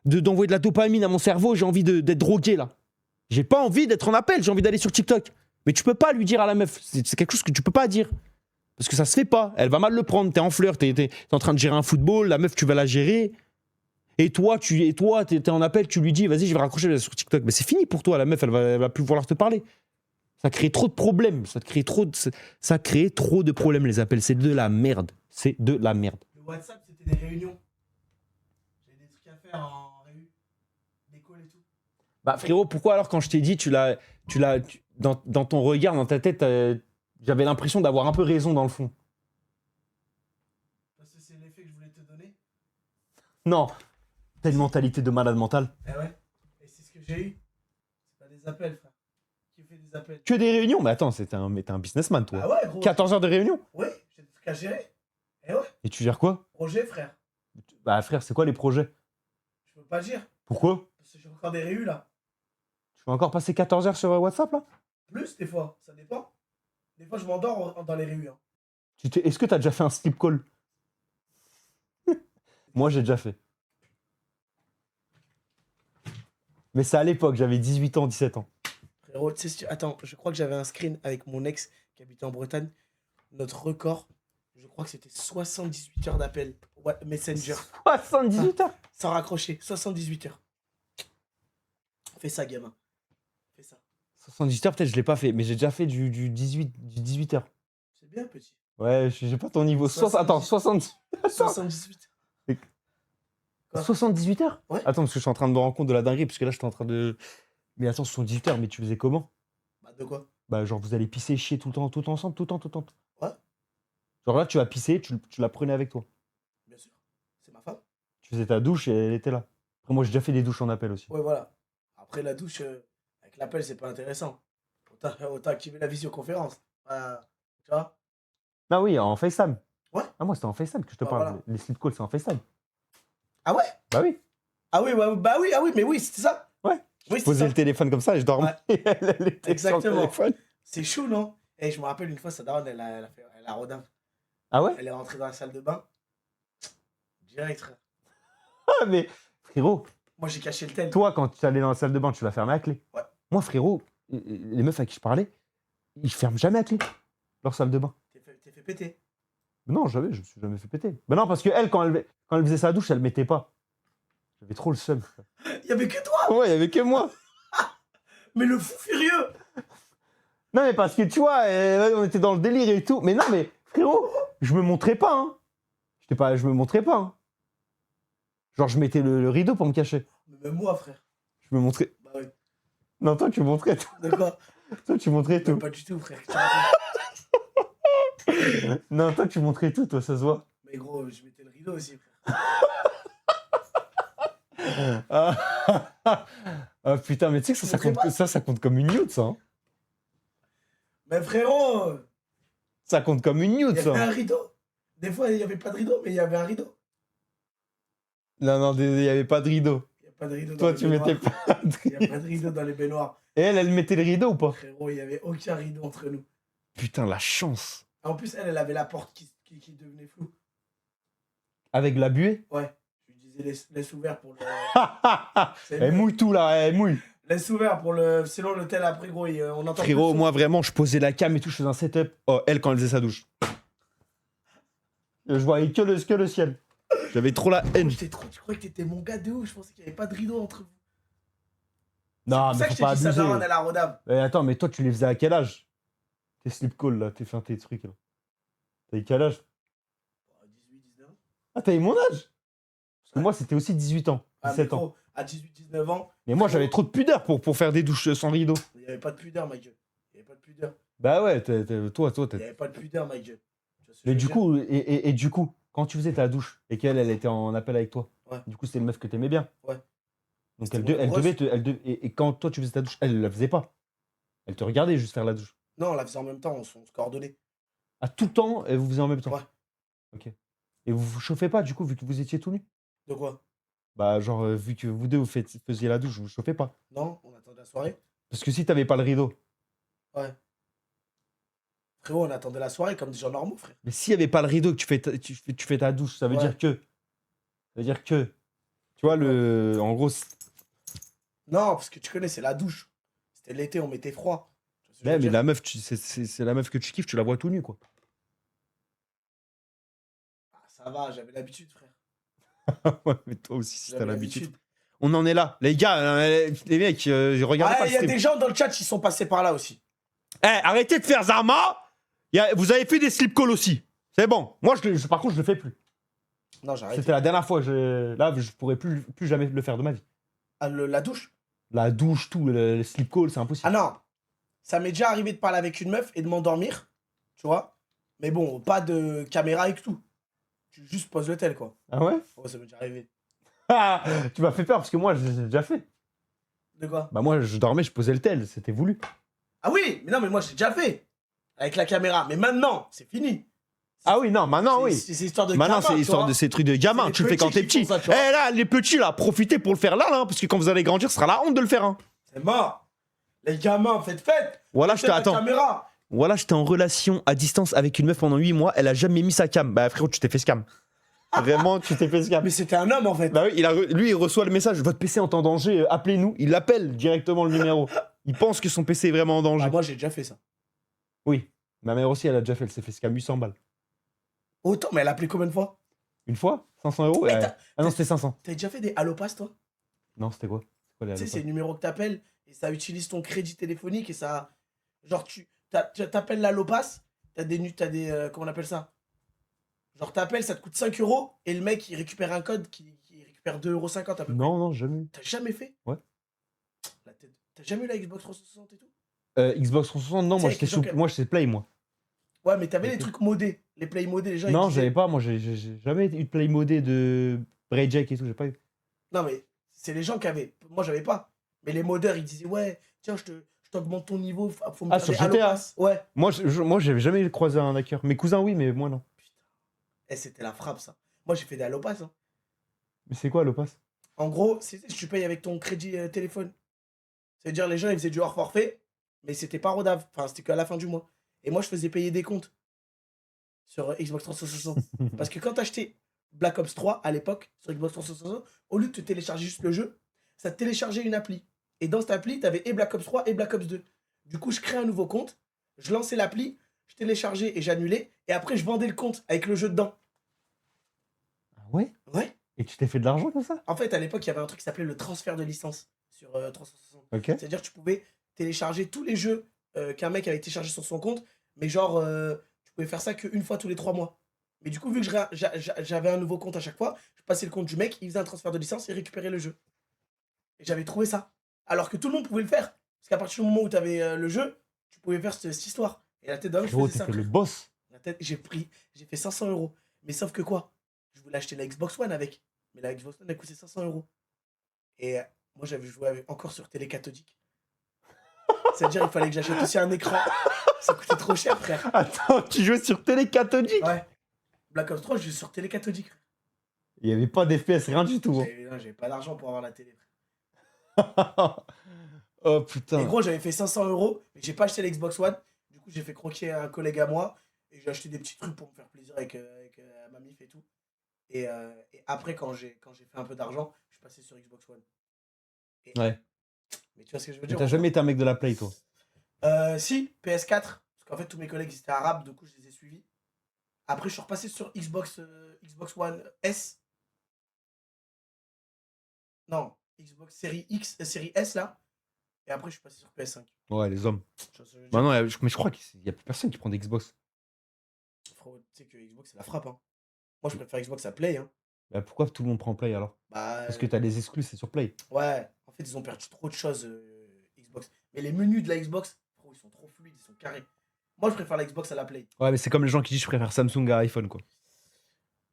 Speaker 2: d'envoyer de la dopamine à mon cerveau. J'ai envie d'être drogué là. J'ai pas envie d'être en appel. J'ai envie d'aller sur TikTok. Mais tu peux pas lui dire à la meuf. C'est quelque chose que tu peux pas dire. Parce que ça se fait pas. Elle va mal le prendre. T'es en fleur. T'es en train de gérer un football. La meuf, tu vas la gérer. Et toi, t'es en appel. Tu lui dis, vas-y, je vais raccrocher, je vais aller sur TikTok. Mais c'est fini pour toi. La meuf, elle va plus vouloir te parler. Ça crée trop de problèmes. Ça crée trop de problèmes, les appels. C'est de la merde. C'est de la merde.
Speaker 3: Le WhatsApp, c'était des réunions. J'avais des trucs à faire en réunion. Des calls et tout.
Speaker 2: Bah frérot, pourquoi alors quand je t'ai dit, dans ton regard, dans ta tête, j'avais l'impression d'avoir un peu raison dans le fond.
Speaker 3: Parce que c'est l'effet que je voulais te donner.
Speaker 2: Non. T'as une mentalité de malade mental.
Speaker 3: Eh ouais. Et c'est ce que j'ai eu. C'est pas des appels, frère. Qui fait des appels?
Speaker 2: Que des réunions? Mais attends, t'es un businessman, toi.
Speaker 3: Ah ouais, gros.
Speaker 2: 14 heures de réunion?
Speaker 3: Oui, j'ai des trucs à gérer. Eh ouais.
Speaker 2: Et tu gères quoi?
Speaker 3: Projet, frère.
Speaker 2: Bah frère, c'est quoi les projets?
Speaker 3: Je peux pas dire.
Speaker 2: Pourquoi?
Speaker 3: Parce que j'ai encore des réus là.
Speaker 2: Tu vas encore passer 14 heures sur WhatsApp, là?
Speaker 3: Plus, des fois. Ça dépend. Des fois, je m'endors dans les réus. Hein.
Speaker 2: Est-ce que t'as déjà fait un sleep call? Moi, j'ai déjà fait. Mais c'est à l'époque, j'avais 18 ans, 17 ans.
Speaker 3: Frérot, tu sais, attends, je crois que j'avais un screen avec mon ex qui habitait en Bretagne. Notre record, je crois que c'était 78 heures d'appel. Ouais, Messenger.
Speaker 2: 78 heures?
Speaker 3: Sans raccrocher, 78 heures. Fais ça, gamin. Fais ça.
Speaker 2: 78 heures, peut-être je l'ai pas fait, mais j'ai déjà fait du 18 heures.
Speaker 3: C'est bien, petit.
Speaker 2: Ouais, j'ai pas ton niveau. Attends,
Speaker 3: 78. Quoi
Speaker 2: 78 heures?
Speaker 3: Ouais.
Speaker 2: Attends, parce que je suis en train de me rendre compte de la dinguerie, parce que là, je suis en train de... Mais attends, 78 heures, mais tu faisais comment?
Speaker 3: Bah, de quoi?
Speaker 2: Bah, genre, vous allez pisser, chier tout le temps, tout ensemble, tout le temps.
Speaker 3: Ouais.
Speaker 2: Genre là, tu vas pisser, tu la prenais avec toi.
Speaker 3: Bien sûr. C'est ma femme.
Speaker 2: Tu faisais ta douche et elle était là. Après, moi, j'ai déjà fait des douches en appel aussi.
Speaker 3: Ouais, voilà. Après, la douche, avec l'appel, c'est pas intéressant. Autant activer la visioconférence. Tu vois?
Speaker 2: Ah oui, en FaceTime.
Speaker 3: Ouais.
Speaker 2: Ah, moi, c'était en FaceTime que je te
Speaker 3: Bah,
Speaker 2: parle.
Speaker 3: voilà.
Speaker 2: Les sleep calls, c'est en FaceTime.
Speaker 3: Ah ouais?
Speaker 2: Bah oui.
Speaker 3: Ah oui, bah oui, mais oui, c'était ça.
Speaker 2: Ouais.
Speaker 3: Oui,
Speaker 2: Je posais
Speaker 3: c'est
Speaker 2: le
Speaker 3: ça.
Speaker 2: téléphone comme ça et je dormais.
Speaker 3: Ouais.
Speaker 2: Elle était
Speaker 3: Exactement.
Speaker 2: sur le téléphone.
Speaker 3: C'est chou, non? Et je me rappelle une fois, sa daronne, elle a rodin.
Speaker 2: Ah ouais?
Speaker 3: Elle est rentrée dans la salle de bain. Direct, frère.
Speaker 2: Ah, mais frérot,
Speaker 3: Moi, j'ai caché le tel.
Speaker 2: toi, quand tu allais dans la salle de bain, tu la fermais à clé.
Speaker 3: Ouais.
Speaker 2: Moi, frérot, les meufs à qui je parlais, ils ferment jamais à clé leur salle de bain.
Speaker 3: T'es fait péter.
Speaker 2: Non, je me suis jamais fait péter. Ben non, parce que elle, quand elle faisait sa douche, elle mettait pas. J'avais trop le seum.
Speaker 3: Il y avait que toi.
Speaker 2: Ouais, il y avait que moi.
Speaker 3: Mais le fou furieux.
Speaker 2: Non, mais parce que tu vois, on était dans le délire et tout. Mais non, mais frérot, je me montrais pas, hein. Je me montrais pas, hein. Genre, je mettais le rideau pour me cacher.
Speaker 3: Mais même moi, frère.
Speaker 2: Je me montrais.
Speaker 3: Bah ouais.
Speaker 2: Non, toi, tu montrais tout.
Speaker 3: De quoi?
Speaker 2: Toi, tu montrais
Speaker 3: Mais
Speaker 2: tout.
Speaker 3: pas du tout, frère.
Speaker 2: Non, toi, tu montrais tout, toi, ça se voit.
Speaker 3: Mais gros, je mettais le rideau aussi, frère.
Speaker 2: Ah putain, mais tu sais que ça compte comme une nude, ça. Hein.
Speaker 3: Mais frérot,
Speaker 2: Ça compte comme une
Speaker 3: il
Speaker 2: nude,
Speaker 3: y avait un
Speaker 2: ça.
Speaker 3: rideau. Des fois, il n'y avait pas de rideau, mais il y avait un rideau.
Speaker 2: Non, il n'y avait pas de rideau.
Speaker 3: Il n'y a pas de rideau dans
Speaker 2: Toi,
Speaker 3: les
Speaker 2: tu mettais
Speaker 3: baignoires.
Speaker 2: pas de
Speaker 3: Il n'y a
Speaker 2: rideau.
Speaker 3: pas de rideau dans les baignoires.
Speaker 2: Et elle mettait le rideau ou pas?
Speaker 3: Frérot, il n'y avait aucun rideau entre nous.
Speaker 2: Putain, la chance.
Speaker 3: En plus, elle avait la porte qui devenait floue.
Speaker 2: Avec la buée?
Speaker 3: Ouais. Je lui disais, laisse ouvert pour le. C'est
Speaker 2: Elle
Speaker 3: mieux.
Speaker 2: mouille tout, là, elle mouille.
Speaker 3: Laisse ouvert pour le. Sinon, l'hôtel après, gros, on entend.
Speaker 2: Frérot,
Speaker 3: plus de
Speaker 2: moi, vraiment, je posais la cam et tout, je faisais un setup. Oh, elle, quand elle faisait sa douche. Je voyais que le ciel. J'avais trop la
Speaker 3: son.
Speaker 2: haine.
Speaker 3: Tu croyais que t'étais mon gars de ouf. Je pensais qu'il n'y avait pas de rideau entre vous.
Speaker 2: Non,
Speaker 3: C'est
Speaker 2: mais
Speaker 3: pour
Speaker 2: faut
Speaker 3: ça
Speaker 2: pas
Speaker 3: que je t'ai dit, sa daronne,
Speaker 2: abuser.
Speaker 3: elle a rodave.
Speaker 2: Attends, mais toi, tu les faisais à quel âge? Tes slip calls, là, tes trucs, là. T'as eu quel âge?
Speaker 3: 18, 19 ans.
Speaker 2: Ah, t'avais mon âge? Parce que moi, c'était aussi 18 ans,
Speaker 3: Ah,
Speaker 2: 17
Speaker 3: mais
Speaker 2: ans.
Speaker 3: gros, à 18, 19 ans,
Speaker 2: Mais moi, j'avais trop de pudeur pour faire des douches sans rideau.
Speaker 3: il n'y avait pas de pudeur, my gueule. Il n'y avait pas de pudeur.
Speaker 2: Bah ouais, toi,
Speaker 3: Il n'y avait pas de pudeur, my gueule. Tu vois ce que
Speaker 2: Mais
Speaker 3: je
Speaker 2: du
Speaker 3: veux dire?
Speaker 2: coup, et du coup, quand tu faisais ta douche et qu'elle, elle était en appel avec toi,
Speaker 3: Ouais.
Speaker 2: du coup, c'était une meuf que t'aimais bien.
Speaker 3: Ouais.
Speaker 2: Donc
Speaker 3: C'était
Speaker 2: elle
Speaker 3: mon
Speaker 2: devait
Speaker 3: crush.
Speaker 2: et quand toi tu faisais ta douche, elle la faisait pas. Elle te regardait juste faire la douche.
Speaker 3: Non, on la faisait en même temps, on se coordonnait.
Speaker 2: À tout le temps, et vous faisiez en même temps.
Speaker 3: Ouais.
Speaker 2: Ok. Et vous vous chauffez pas du coup vu que vous étiez tout nus?
Speaker 3: De quoi?
Speaker 2: Bah genre vu que vous deux faisiez la douche, vous vous chauffez pas.
Speaker 3: Non, on attendait la soirée.
Speaker 2: Parce que si t'avais pas le rideau,
Speaker 3: Ouais. Frérot, on attendait la soirée comme des gens normaux, frère.
Speaker 2: mais s'il y avait pas le rideau que tu fais ta douche, ça veut
Speaker 3: Ouais.
Speaker 2: dire que. Ça veut dire que. Tu vois le. En gros.
Speaker 3: Non, parce que tu connais, c'est la douche. C'était l'été, on mettait froid. Tu vois ce que je
Speaker 2: Ouais,
Speaker 3: veux
Speaker 2: mais
Speaker 3: dire?
Speaker 2: la meuf, c'est la meuf que tu kiffes, tu la vois tout nu quoi.
Speaker 3: Ah, ça va, j'avais l'habitude, frère.
Speaker 2: Ouais, mais toi aussi si t'as
Speaker 3: J'avais
Speaker 2: l'habitude. On en est là. Les gars, les mecs, regardez
Speaker 3: Ah,
Speaker 2: pas le
Speaker 3: il y a
Speaker 2: stream.
Speaker 3: des gens dans le chat qui sont passés par là aussi.
Speaker 2: Eh, arrêtez de faire Zarma. Vous avez fait des slip calls aussi. C'est bon. Moi, par contre, je le fais plus.
Speaker 3: Non, j'arrête.
Speaker 2: C'était la dernière fois. Là, je pourrais plus jamais le faire de ma vie.
Speaker 3: Ah, la douche?
Speaker 2: La douche, tout, le slip call, c'est impossible.
Speaker 3: Ah non. Ça m'est déjà arrivé de parler avec une meuf et de m'endormir. Tu vois? Mais bon, pas de caméra et tout. Tu juste poses le tel, quoi.
Speaker 2: Ah ouais?
Speaker 3: Oh, ça m'est déjà arrivé.
Speaker 2: Ah, tu m'as fait peur parce que moi, j'ai déjà fait.
Speaker 3: De quoi?
Speaker 2: Bah, moi, je dormais, je posais le tel. C'était voulu.
Speaker 3: Ah oui, mais non, mais moi, j'ai déjà fait. Avec la caméra. Mais maintenant, c'est fini.
Speaker 2: Ah oui, non, maintenant, oui.
Speaker 3: C'est histoire de
Speaker 2: Maintenant,
Speaker 3: gamin,
Speaker 2: c'est
Speaker 3: tu
Speaker 2: histoire
Speaker 3: vois.
Speaker 2: de ces trucs de gamin.
Speaker 3: C'est
Speaker 2: Tu
Speaker 3: les
Speaker 2: le fais quand
Speaker 3: petits
Speaker 2: t'es
Speaker 3: qui
Speaker 2: petit.
Speaker 3: font ça, tu
Speaker 2: Eh
Speaker 3: vois.
Speaker 2: là, les petits, là, profitez pour le faire là, parce que quand vous allez grandir, ce sera la honte de le faire. Hein.
Speaker 3: C'est mort. Les gamins, faites.
Speaker 2: Voilà,
Speaker 3: Faites la
Speaker 2: attends.
Speaker 3: caméra.
Speaker 2: Voilà, j'étais en relation à distance avec une meuf pendant 8 mois. Elle a jamais mis sa cam. Bah, frérot, tu t'es fait scam. Vraiment, tu t'es fait scam.
Speaker 3: Mais c'était un homme, en fait.
Speaker 2: Bah oui, lui, il reçoit le message. Votre PC est en danger, appelez-nous. Il appelle directement le numéro. Il pense que son PC est vraiment en danger.
Speaker 3: Ah, moi, j'ai déjà fait ça.
Speaker 2: Oui. Ma mère aussi, elle a déjà fait. Elle s'est fait scam 800 balles.
Speaker 3: Autant, mais elle a appelé combien de fois?
Speaker 2: Une fois 500 euros
Speaker 3: Mais
Speaker 2: ouais.
Speaker 3: t'as-
Speaker 2: Ah non, c'était 500.
Speaker 3: T'as déjà fait des allopass, toi?
Speaker 2: Non, c'était quoi? C'est quoi les
Speaker 3: Tu sais,
Speaker 2: allopass
Speaker 3: c'est le numéro que t'appelles et ça utilise ton crédit téléphonique et ça. Genre, tu t'appelles l'allopass, t'as des. Comment on appelle ça? Genre, t'appelles, ça te coûte 5 euros et le mec, il récupère un code qui récupère 2,50 € à peu près.
Speaker 2: Non, jamais.
Speaker 3: T'as jamais fait?
Speaker 2: Ouais.
Speaker 3: La tête. T'as jamais eu la Xbox 360 et tout?
Speaker 2: Xbox 360, non,
Speaker 3: Tu
Speaker 2: moi
Speaker 3: sais,
Speaker 2: j'étais
Speaker 3: avec les gens
Speaker 2: sous... Moi, j'étais Play, moi.
Speaker 3: Ouais, mais t'avais les
Speaker 2: Ok.
Speaker 3: trucs modés, les play modés, les gens. ils
Speaker 2: Non,
Speaker 3: disaient-
Speaker 2: j'avais pas. Moi, j'ai jamais eu de Play modé de Braidjack et tout. J'ai pas eu.
Speaker 3: Non, mais c'est les gens qui avaient. Moi, j'avais pas. Mais les modeurs, ils disaient, ouais, tiens, je t'augmente ton niveau, faut me
Speaker 2: Ah,
Speaker 3: faire
Speaker 2: sur
Speaker 3: des
Speaker 2: GTA?
Speaker 3: allopass. Ouais.
Speaker 2: Moi, j'avais jamais croisé un hacker. Mes cousins, oui, mais moi, non.
Speaker 3: Eh, c'était la frappe, ça. Moi, j'ai fait des allopass. Hein.
Speaker 2: Mais c'est quoi le pass?
Speaker 3: En gros, tu payes avec ton crédit téléphone. Ça veut dire les gens, ils faisaient du hors forfait, mais c'était pas rodave. Enfin, c'était qu'à la fin du mois. Et moi, je faisais payer des comptes sur Xbox 360. Parce que quand t'achetais Black Ops 3 à l'époque, sur Xbox 360, au lieu de te télécharger juste le jeu, ça te téléchargeait une appli. Et dans cette appli, t'avais et Black Ops 3 et Black Ops 2. Du coup, je créais un nouveau compte, je lançais l'appli, je téléchargeais et j'annulais, et après, je vendais le compte avec le jeu dedans.
Speaker 2: Ah ouais?
Speaker 3: Ouais.
Speaker 2: Et tu t'es fait de l'argent comme ça?
Speaker 3: En fait, à l'époque, il y avait un truc qui s'appelait le transfert de licence sur 360.
Speaker 2: Ok.
Speaker 3: C'est-à-dire que tu pouvais télécharger tous les jeux qu'un mec avait téléchargé sur son compte, mais genre, tu pouvais faire ça qu'une fois tous les 3 mois. Mais du coup, vu que j'avais un nouveau compte à chaque fois, je passais le compte du mec, il faisait un transfert de licence et récupérait le jeu. Et j'avais trouvé ça. Alors que tout le monde pouvait le faire. Parce qu'à partir du moment où tu avais le jeu, tu pouvais faire cette histoire. Et la tête d'homme, je
Speaker 2: Frérot,
Speaker 3: faisais ça.
Speaker 2: t'étais le
Speaker 3: frère.
Speaker 2: boss.
Speaker 3: J'ai fait 500 euros. Mais sauf que quoi? Je voulais acheter la Xbox One avec. Mais la Xbox One, elle coûtait 500 euros. Et moi, j'avais joué encore sur télé cathodique. C'est-à-dire, il fallait que j'achète aussi un écran. Ça coûtait trop cher, frère.
Speaker 2: Attends, tu jouais sur télé cathodique?
Speaker 3: Ouais. Black Ops 3, je joue sur télé cathodique. Frère.
Speaker 2: Il n'y avait pas d'FPS, rien du tout. Hein.
Speaker 3: J'avais pas d'argent pour avoir la télé.
Speaker 2: Oh
Speaker 3: Et
Speaker 2: putain.
Speaker 3: gros, j'avais fait 500 euros, mais j'ai pas acheté l'Xbox One. Du coup, j'ai fait croquer un collègue à moi. Et j'ai acheté des petits trucs pour me faire plaisir avec ma mif et tout. Et après, quand j'ai fait un peu d'argent, je suis passé sur Xbox One. Et-
Speaker 2: Ouais.
Speaker 3: Mais tu vois ce que je veux
Speaker 2: Mais
Speaker 3: dire?
Speaker 2: t'as jamais été un mec de la Play, toi.
Speaker 3: Si, PS4. Parce qu'en fait, tous mes collègues ils étaient arabes, du coup, je les ai suivis. Après, je suis repassé sur Xbox One S. Non, Xbox série X, série S là. Et après, je suis passé sur PS5.
Speaker 2: Ouais, les hommes.
Speaker 3: Tu vois ce que je veux dire?
Speaker 2: Bah non, mais je crois qu'il n'y a plus personne qui prend des Xbox.
Speaker 3: Frérot, tu sais que Xbox, c'est la frappe. Hein. Moi, je préfère Xbox à Play. Hein.
Speaker 2: Bah pourquoi tout le monde prend Play alors?
Speaker 3: Bah,
Speaker 2: Parce que t'as les exclus, c'est sur Play.
Speaker 3: ouais, en fait, ils ont perdu trop de choses, Xbox. Mais les menus de la Xbox, frérot, ils sont trop fluides, ils sont carrés. Moi, je préfère la Xbox à la Play.
Speaker 2: Ouais, mais c'est comme les gens qui disent je préfère Samsung à iPhone, quoi.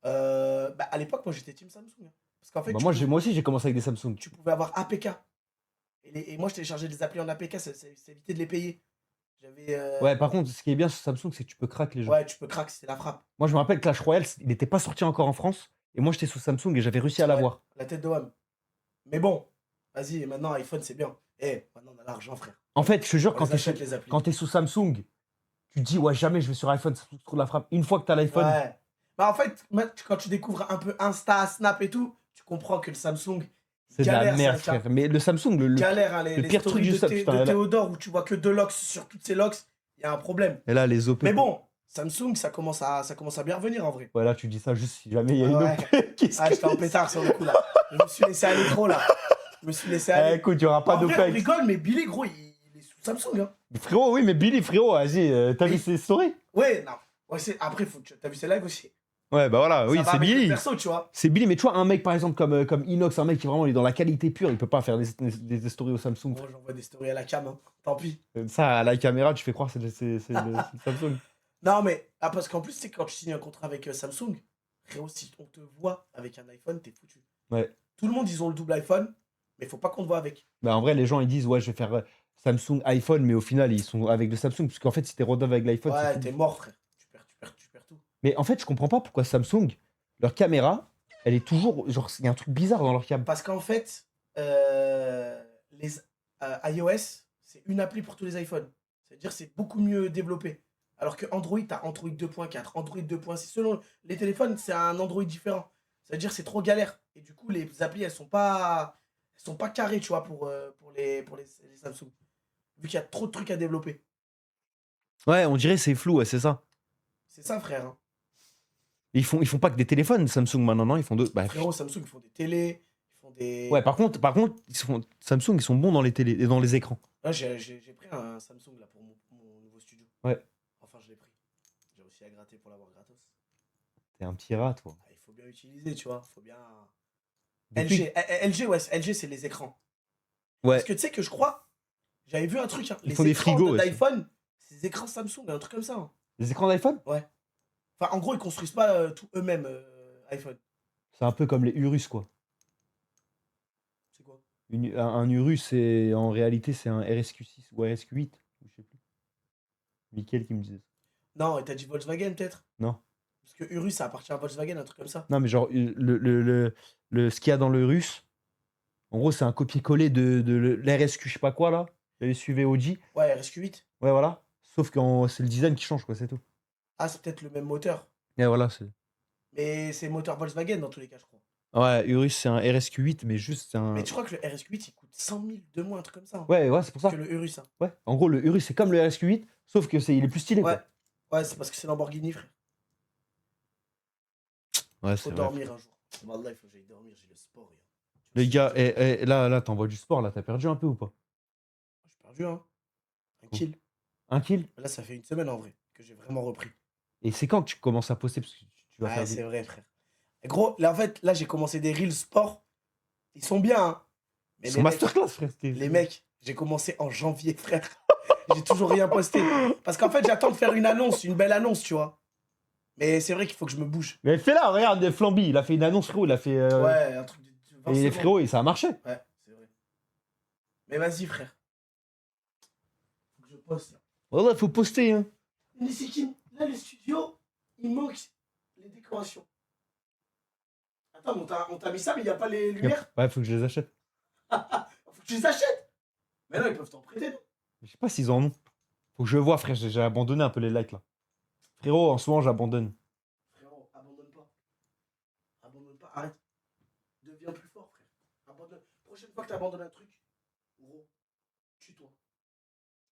Speaker 3: Bah, à l'époque, moi, j'étais team Samsung. Hein. Parce qu'en fait,
Speaker 2: Bah moi aussi, j'ai commencé avec des Samsung.
Speaker 3: tu pouvais avoir APK. Et moi, je téléchargeais des applis en APK, ça évitait de les payer. J'avais.
Speaker 2: Ouais, par contre, ce qui est bien sur Samsung, c'est que tu peux crack les gens.
Speaker 3: Ouais, tu peux crack, c'était la frappe.
Speaker 2: Moi, je me rappelle Clash Royale, il n'était pas sorti encore en France. Et moi, j'étais sous Samsung et j'avais réussi à l'avoir.
Speaker 3: La tête de WAM. Mais bon, vas-y, maintenant, iPhone, c'est bien. Maintenant, on a l'argent, frère.
Speaker 2: En fait, je te jure,
Speaker 3: On les achète, les applis.
Speaker 2: quand t'es sous Samsung, tu te dis, ouais, jamais je vais sur iPhone, ça trouve la frappe. Une fois que t'as l'iPhone,
Speaker 3: Ouais. Bah, en fait, quand tu découvres un peu Insta, Snap et tout, tu comprends que le Samsung.
Speaker 2: c'est de la
Speaker 3: galère,
Speaker 2: merde,
Speaker 3: ça,
Speaker 2: frère. Mais le Samsung,
Speaker 3: galère, hein,
Speaker 2: le
Speaker 3: les
Speaker 2: pire
Speaker 3: stories
Speaker 2: truc du Samsung,
Speaker 3: de
Speaker 2: putain, là.
Speaker 3: Théodore où tu vois que 2 locks sur toutes ces locks, il y a un problème.
Speaker 2: Et là, les OP.
Speaker 3: Mais bon, Samsung, ça commence à bien revenir en vrai.
Speaker 2: Ouais, là, tu dis ça juste si jamais il y a une
Speaker 3: Ouais.
Speaker 2: OP. Qu'est-ce
Speaker 3: Ah,
Speaker 2: que
Speaker 3: j'étais en pétard sur le coup là. Je me suis laissé aller trop là. Je me suis laissé
Speaker 2: Eh,
Speaker 3: aller.
Speaker 2: écoute, il n'y aura pas
Speaker 3: En
Speaker 2: d'OP.
Speaker 3: vrai, on rigole, mais Billy, gros, il est sous Samsung. Hein.
Speaker 2: Frérot, oui, mais Billy, frérot, vas-y, t'as vu ses stories?
Speaker 3: Ouais, non. Ouais, après, t'as vu ses lives aussi.
Speaker 2: Ouais, bah voilà, oui,
Speaker 3: Ça va
Speaker 2: c'est
Speaker 3: avec le
Speaker 2: Billy.
Speaker 3: perso, tu vois.
Speaker 2: C'est Billy, mais tu vois, un mec par exemple comme Inox, un mec qui vraiment il est dans la qualité pure, il peut pas faire des stories au Samsung.
Speaker 3: Moi, j'envoie des stories à la cam, hein. Tant pis.
Speaker 2: Ça, à la caméra, tu fais croire que c'est le Samsung.
Speaker 3: Non, mais parce qu'en plus, c'est quand tu signes un contrat avec Samsung, frérot, si on te voit avec un iPhone, t'es foutu.
Speaker 2: Ouais.
Speaker 3: Tout le monde, ils ont le double iPhone, mais faut pas qu'on te voit avec.
Speaker 2: Bah en vrai, les gens ils disent, ouais, je vais faire Samsung, iPhone, mais au final, ils sont avec le Samsung, parce qu'en fait, si t'es redove avec l'iPhone,
Speaker 3: Ouais,
Speaker 2: c'est
Speaker 3: t'es
Speaker 2: tout.
Speaker 3: mort, frère. Tu perds tout.
Speaker 2: Mais en fait, je comprends pas pourquoi Samsung, leur caméra, elle est toujours. Genre, il y a un truc bizarre dans leur cam.
Speaker 3: Parce qu'en fait, les iOS, c'est une appli pour tous les iPhones. C'est-à-dire c'est beaucoup mieux développé. Alors que Android, t'as Android 2.4, Android 2.6. Selon les téléphones, c'est un Android différent. C'est-à-dire c'est trop galère. Et du coup, les applis, elles sont pas carrées, tu vois, pour les Samsung. Vu qu'il y a trop de trucs à développer.
Speaker 2: Ouais, on dirait c'est flou, ouais, c'est ça.
Speaker 3: C'est ça, frère. Hein.
Speaker 2: Ils font pas que des téléphones, Samsung, maintenant, non, ils font deux. Bah,
Speaker 3: Frérot, Samsung, ils font des télés, ils font des...
Speaker 2: ouais, par contre Samsung, ils sont bons dans les télés et dans les écrans.
Speaker 3: Là, j'ai pris un Samsung là, pour mon nouveau studio.
Speaker 2: Ouais.
Speaker 3: Enfin, je l'ai pris. J'ai réussi à gratter pour l'avoir gratos.
Speaker 2: T'es un petit rat, toi.
Speaker 3: Ah, il faut bien utiliser, tu vois. Faut bien...
Speaker 2: Depuis-
Speaker 3: LG, ouais, LG, c'est les écrans.
Speaker 2: Ouais.
Speaker 3: Parce que tu sais que je crois, j'avais vu un truc, hein,
Speaker 2: Ils font des
Speaker 3: écrans
Speaker 2: frigos aussi.
Speaker 3: d'iPhone, c'est des écrans Samsung, un truc comme ça. Hein.
Speaker 2: Les écrans d'iPhone?
Speaker 3: Enfin, en gros, ils construisent pas tout eux-mêmes, iPhone.
Speaker 2: C'est un peu comme les Urus, quoi.
Speaker 3: C'est quoi?
Speaker 2: Un Urus, en réalité, c'est un RSQ6 ou RSQ8, je sais plus. Mickaël qui me disait.
Speaker 3: Non, et t'as dit Volkswagen, peut-être?
Speaker 2: Non.
Speaker 3: Parce que Urus, ça appartient à Volkswagen, un truc comme ça.
Speaker 2: Non, mais genre, ce qu'il y a dans le Urus, en gros, c'est un copier-coller de l'RSQ, je sais pas quoi, là. Le SUV Audi.
Speaker 3: Ouais, RSQ8.
Speaker 2: Ouais, voilà. Sauf que c'est le design qui change, quoi, c'est tout.
Speaker 3: Ah, c'est peut-être le même moteur.
Speaker 2: Et voilà, c'est.
Speaker 3: Mais c'est moteur Volkswagen dans tous les cas, je crois.
Speaker 2: Ouais, Urus, c'est un RSQ8, mais juste c'est un.
Speaker 3: Mais tu crois que le RSQ8, il coûte 100 000 de moins, un truc comme ça. Hein,
Speaker 2: Ouais, c'est pour ça.
Speaker 3: que le Urus. Hein.
Speaker 2: Ouais. En gros, le Urus, c'est comme le RSQ8, sauf que il est plus stylé,
Speaker 3: Ouais.
Speaker 2: quoi.
Speaker 3: Ouais, c'est parce que c'est Lamborghini, frère.
Speaker 2: Ouais,
Speaker 3: Faut
Speaker 2: c'est vrai.
Speaker 3: dormir un jour. Wallah, il faut que j'aille dormir, j'ai le sport.
Speaker 2: Les gars, là, t'envoies du sport, là, t'as perdu un peu ou pas?
Speaker 3: J'ai perdu, hein. Un kill.
Speaker 2: Un kill.
Speaker 3: Là, ça fait une semaine en vrai que j'ai vraiment repris.
Speaker 2: Et c'est quand que tu commences à poster parce que tu vas
Speaker 3: Ouais,
Speaker 2: faire
Speaker 3: c'est vrai, frère. Et gros, là, en fait, là, j'ai commencé des reels sport. Ils sont bien, hein. Mais
Speaker 2: Son
Speaker 3: les mecs,
Speaker 2: masterclass, frère.
Speaker 3: les mecs, j'ai commencé en janvier, frère. J'ai toujours rien posté. Parce qu'en fait, j'attends de faire une annonce, une belle annonce, tu vois. Mais c'est vrai qu'il faut que je me bouge.
Speaker 2: Mais fais-là, regarde, Flamby, il a fait une annonce, frérot, il a fait.
Speaker 3: Ouais, un truc de 20
Speaker 2: Et
Speaker 3: secondes.
Speaker 2: frérot, et ça a marché.
Speaker 3: Ouais, c'est vrai. Mais vas-y, frère. Faut que je poste, là.
Speaker 2: Ouais, faut poster, hein.
Speaker 3: Mais c'est qui? Là, le studio, il manque les décorations. Attends, mais on t'a mis ça, mais il n'y a pas les lumières?
Speaker 2: Ouais, faut que je les achète.
Speaker 3: Faut que tu les achètes. Mais non, ils peuvent t'en prêter, non?
Speaker 2: Je sais pas s'ils en ont. Faut que je vois, frère, j'ai abandonné un peu les likes là. Frérot, en ce moment, j'abandonne.
Speaker 3: Frérot, abandonne pas. Abandonne pas, arrête. Deviens plus fort, frère. Abandonne. Prochaine fois que t'abandonnes un truc, gros, tue-toi.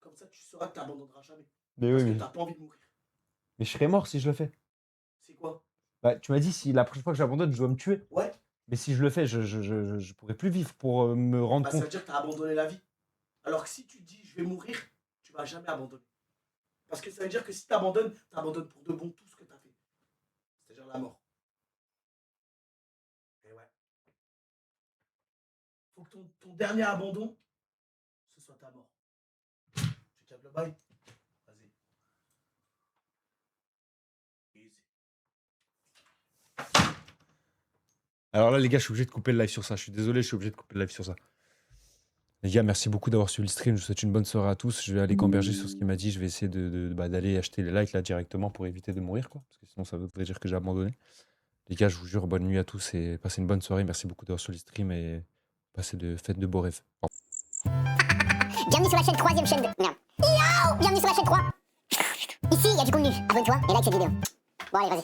Speaker 3: Comme ça, tu sauras que t'abandonneras jamais.
Speaker 2: Mais
Speaker 3: Parce
Speaker 2: oui,
Speaker 3: que
Speaker 2: mais...
Speaker 3: t'as pas envie de mourir.
Speaker 2: mais je serais mort si je le fais.
Speaker 3: C'est quoi?
Speaker 2: Bah, tu m'as dit, si la prochaine fois que j'abandonne, je dois me tuer.
Speaker 3: Ouais.
Speaker 2: Mais si je le fais, je pourrais plus vivre pour me rendre
Speaker 3: Bah, ça
Speaker 2: compte.
Speaker 3: veut dire que t'as abandonné la vie. Alors que si tu te dis je vais mourir, tu vas jamais abandonner. Parce que ça veut dire que si t'abandonnes pour de bon tout ce que t'as fait. C'est-à-dire la mort. Et ouais. Faut que ton dernier abandon, ce soit ta mort. Tu captes le bail? Vas-y. Easy.
Speaker 2: Alors là, les gars, je suis obligé de couper le live sur ça. Je suis désolé, je suis obligé de couper le live sur ça. Les gars, merci beaucoup d'avoir suivi le stream. Je vous souhaite une bonne soirée à tous. Je vais aller gamberger sur ce qu'il m'a dit. Je vais essayer d'aller acheter les likes là directement pour éviter de mourir, quoi. Parce que sinon, ça voudrait dire que j'ai abandonné. Les gars, je vous jure, bonne nuit à tous et passez une bonne soirée. Merci beaucoup d'avoir suivi le stream et faites de beaux rêves. Au revoir.
Speaker 4: Bienvenue sur la chaîne 3ème chaîne de... Merde. Yo, bienvenue sur la chaîne 3. Ici, il y a du contenu. Abonne-toi et like cette vidéo. Bon, allez, vas-y.